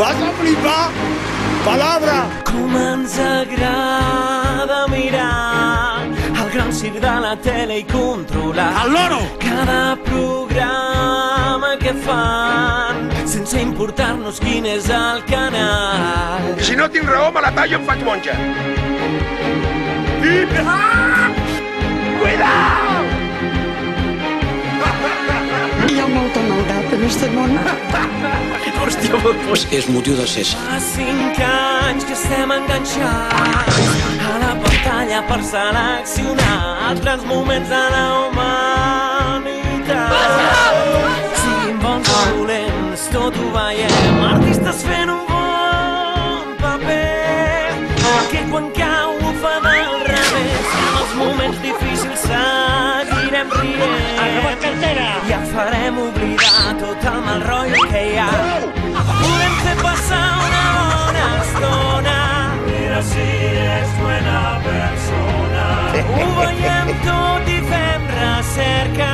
Vas a flipar! Palabra! Com ens agrada mirar el gran circ de la tele i controlar El loro! cada programa que fan sense importar-nos quin és el canal. I si no tinc raó, me la tallo i em faig monja. Cuidao! Hi ha molta maldat en este món. Hòstia, pues és motiu de cés. Fa 5 anys que estem enganxats a la pantalla per seleccionar els grans moments de la humanitat. Siguin bons o dolents, tot ho veiem, artistes fent un bon paper, que quan cau ho fa del revés, en els moments difícils seguirem rient. Ja farem oblidar tot el mal rotllo que hi ha. Podem fer passar una bona estona. Mira si és buena persona. Ho veiem tot i fem recerca.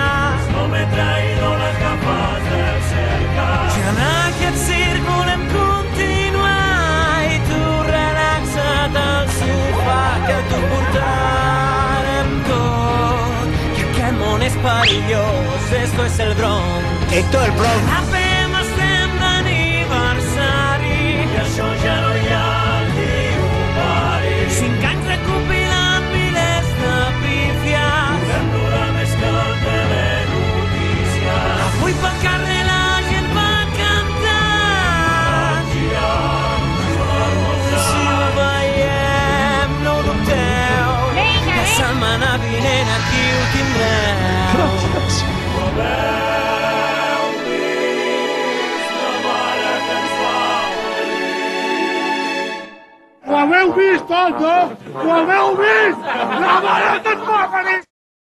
No m'he traído les gafes del cerca. Ja en aquest circ volem continuar i tu relaxa't al sofà que t'ho portarem tot. Que aquest món és perillós, esto es el Bronx. Esto es el Bronx. Apem estem d'aniversari i això ja no hi ha qui ho pari. 5 anys recopilant milers de pífies. Podem durar més que telenotícies. Avui pel carrer la gent va cantar. Si ho veiem, no ho dubteu. La setmana vinent aquí ho tindreu. Ho haveu vist, tots, no? Ho haveu vist? La mare que ens va venir!